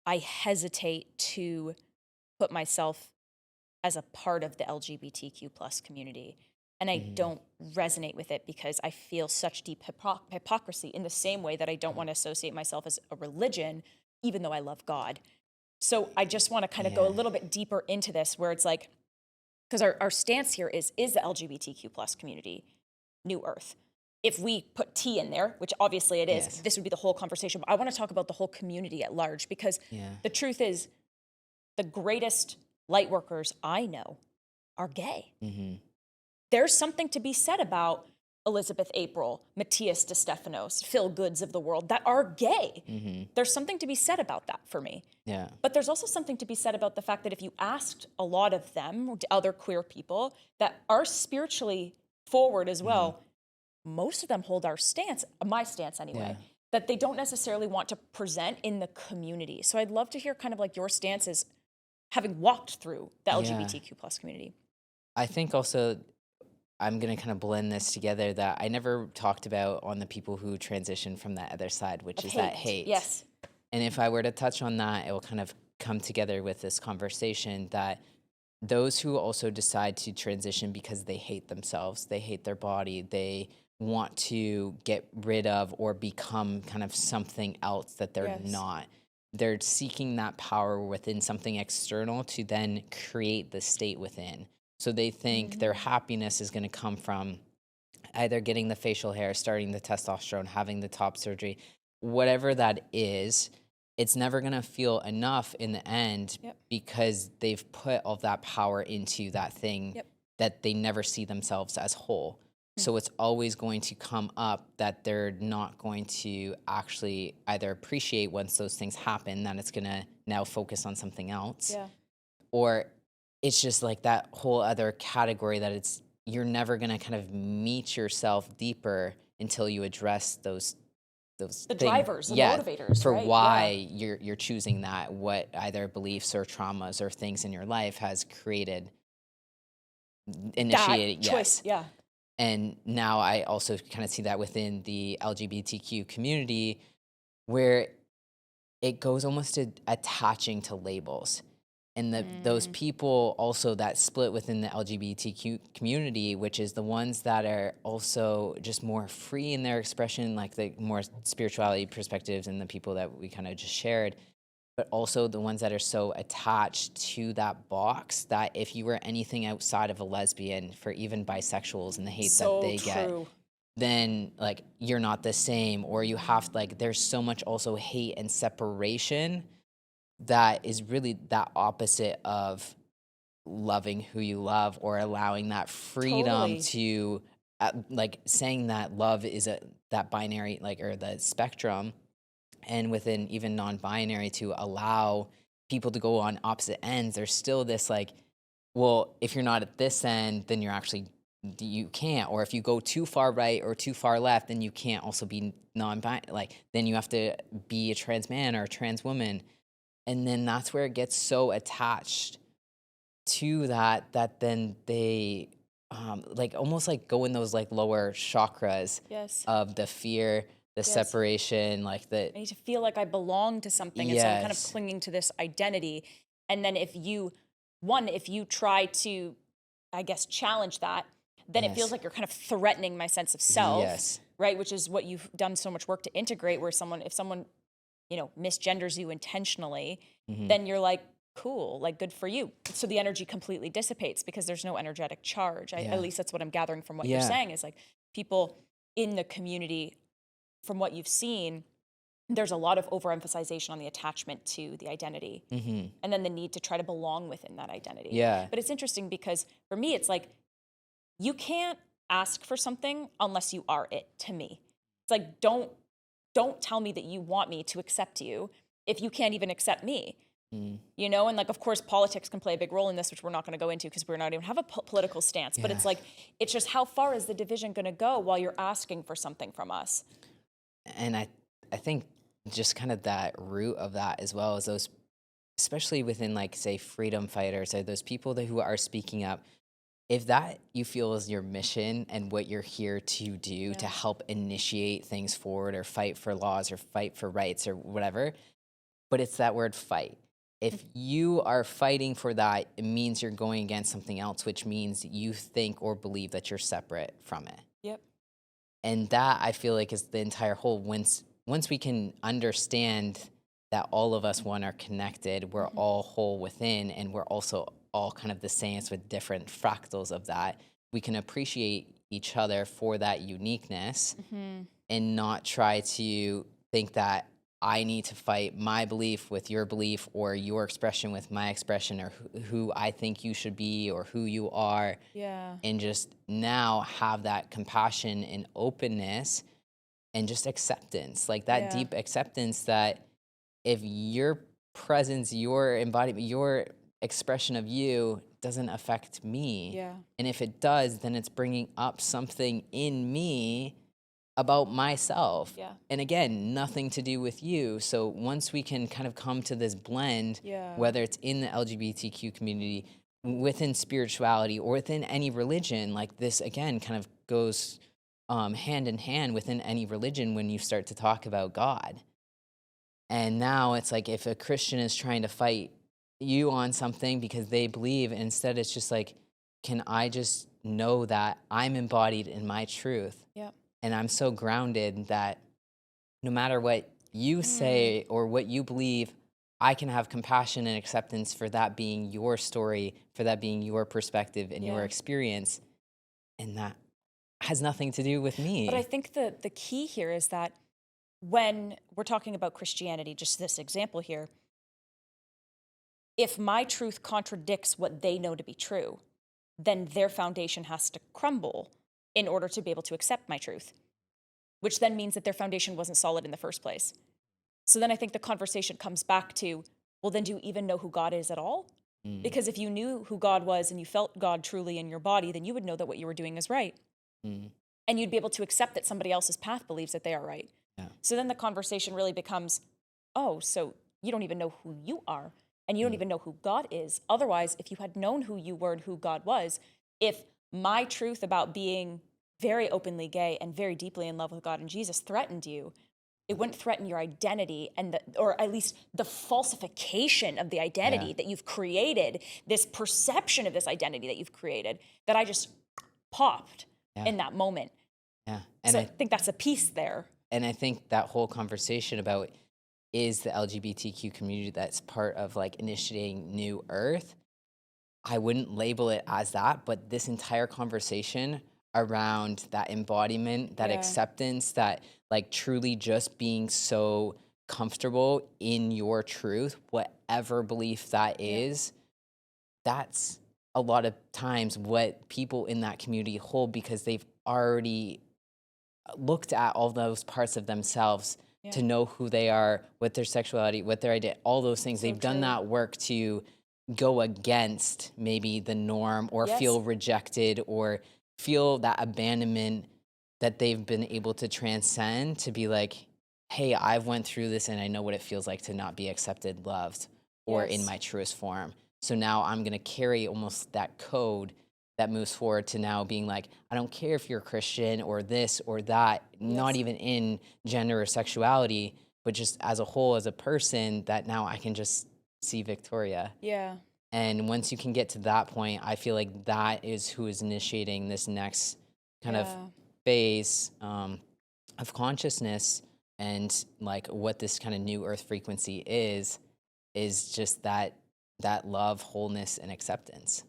I hesitate to put myself as a part of the LGBTQ plus community. And I Mhm. don't resonate with it because I feel such deep hypocrisy in the same way that I don't want to associate myself as a religion, even though I love God. So I just want to kind of go a Yeah. little bit deeper into this where it's like, because our stance here is the LGBTQ plus community New Earth? If we put T in there, which obviously it is, Yes. this would be the whole conversation. But I want to talk about the whole community at large because Yeah. the truth is the greatest light workers I know are gay. Mhm. There's something to be said about Elizabeth April, Matthias DeStefanos, Phil Goods of the world that are gay. Mhm. There's something to be said about that for me. Yeah. But there's also something to be said about the fact that if you asked a lot of them, other queer people that are spiritually forward as Mhm. well, most of them hold our stance, my stance Yeah. anyway, that they don't necessarily want to present in the community. So I'd love to hear kind of like your stances having walked through the Yeah. LGBTQ plus community. I think also I'm gonna kind of blend this together that I never talked about on the people who transition from that other side, which Of is that hate, hate. yes. And if I were to touch on that, it will kind of come together with this conversation that those who also decide to transition because they hate themselves, they hate their body, they want to get rid of or become kind of something else that they're Yes. not. They're seeking that power within something external to then create the state within. So they think their Mm. happiness is going to come from either getting the facial hair, starting the testosterone, having the top surgery, whatever that is, it's never going to feel enough in the end Yep. because they've put all that power into that thing Yep. that they never see themselves as whole. Mm. So it's always going to come up that they're not going to actually either appreciate once those things happen, that it's going to now focus on something else, Yeah. or it's just like that whole other category that it's you're never going to kind of meet yourself deeper until you address those The things, drivers, the yeah, motivators, for right? Yeah. why you're choosing that, what either beliefs or traumas or things in your life has created, That initiated, choice. yes. Yeah. And now I also kind of see that within the LGBTQ community where it goes almost to attaching to labels. And those Mm. people also that split within the LGBTQ community, which is the ones that are also just more free in their expression, like the more spirituality perspectives and the people that we kind of just shared, but also the ones that are so attached to that box that if you were anything outside of a lesbian, for even bisexuals and the hate that So they get, true. then like you're not the same, or you have like there's so much also hate and separation that is really that opposite of loving who you love or allowing that freedom Totally. to like saying that love is a that binary like or the spectrum, and within even non-binary to allow people to go on opposite ends. There's still this like, well, if you're not at this end, then you're actually you can't, or if you go too far right or too far left, then you can't also be non-binary, like then you have to be a trans man or a trans woman. And then that's where it gets so attached to that that then they like almost like go in those like lower chakras Yes. of the fear, the Yes. separation, like the I need to feel like I belong to something. And so I'm kind of yes, clinging to this identity. And then if you try to, I guess, challenge that, then it feels yes, like you're kind of threatening my sense of self, yes, right? Which is what you've done so much work to integrate, where if someone, misgenders you intentionally, hmm, then you're like, cool, like good for you. So the energy completely dissipates because there's no energetic charge. At yeah, least that's what I'm gathering from what you're yeah, saying is like people in the community, from what you've seen, there's a lot of overemphasization on the attachment to the identity hmm, and then the need to try to belong within that identity. yeah, But it's interesting because for me, it's like you can't ask for something unless you are it to me. It's like, don't tell me that you want me to accept you if you can't even accept me. mm, And like, of course, politics can play a big role in this, which we're not going to go into because we're not even have a political stance. But yeah. it's like, it's just how far is the division going to go while you're asking for something from us? And I think just kind of that root of that as well as those, especially within like say freedom fighters or those people that who are speaking up, if that you feel is your mission and what you're here to do to Yeah. help initiate things forward or fight for laws or fight for rights or whatever, but it's that word fight. If you are fighting for that, it means you're going against something else, which means you think or believe that you're separate from it. Yep. And that I feel like is the entire whole. Once we can understand that all of us one are connected, we're all whole within, and we're also all kind of the same with different fractals of that. We can appreciate each other for that uniqueness and not try to think that I need to fight my belief with your belief or your expression with my expression or who I think you should be or who you are. Yeah. And just now have that compassion and openness and just acceptance, like that Yeah. deep acceptance that if your presence, your embodiment, your expression of you doesn't affect me, Yeah. and if it does, then it's bringing up something in me about myself. Yeah. And again, nothing to do with you. So once we can kind of come to this blend, Yeah. whether it's in the LGBTQ community, within spirituality, or within any religion, like this again kind of goes hand in hand within any religion when you start to talk about God. And now it's like if a Christian is trying to fight you on something because they believe, instead it's just like, can I just know that I'm embodied in my truth? Yep. And I'm so grounded that no matter what you say or what you believe, I can have compassion and acceptance for that being your story, for that being your perspective and your Yeah. experience. And that has nothing to do with me. But I think the key here is that when we're talking about Christianity, just this example here, if my truth contradicts what they know to be true, then their foundation has to crumble in order to be able to accept my truth, which then means that their foundation wasn't solid in the first place. So then I think the conversation comes back to, well, then do you even know who God is at all? Mm, Because if you knew who God was and you felt God truly in your body, then you would know that what you were doing is right. mm, And you'd be able to accept that somebody else's path believes that they are right. yeah. So then the conversation really becomes, oh, so you don't even know who you are and you don't even know who God is. Otherwise, if you had known who you were and who God was, if my truth about being very openly gay and very deeply in love with God and Jesus threatened you, it wouldn't threaten your identity and or at least the falsification of the identity Yeah. that you've created, this perception of this identity that you've created that I just popped Yeah. in that moment. Yeah. And So I think that's a piece there. I think that whole conversation about is the LGBTQ community that's part of like initiating New Earth, I wouldn't label it as that, but this entire conversation around that embodiment, that Yeah. acceptance, that like truly just being so comfortable in your truth, whatever belief that is, that's a lot of times what people in that community hold because they've already looked at all those parts of themselves to Yeah. know who they are, what their sexuality, what their idea, all those things. So They've done true. that work to go against maybe the norm or Yes. feel rejected or feel that abandonment that they've been able to transcend to be like, hey, I've went through this and I know what it feels like to not be accepted, loved, or in Yes. my truest form. So now I'm going to carry almost that code that moves forward to now being like, I don't care if you're a Christian or this or that, not Yes. even in gender or sexuality, but just as a whole, as a person, that now I can just see Victoria. Yeah. And once you can get to that point, I feel like that is who is initiating this next kind of Yeah. phase of consciousness, and like what this kind of new earth frequency is just that love, wholeness, and acceptance.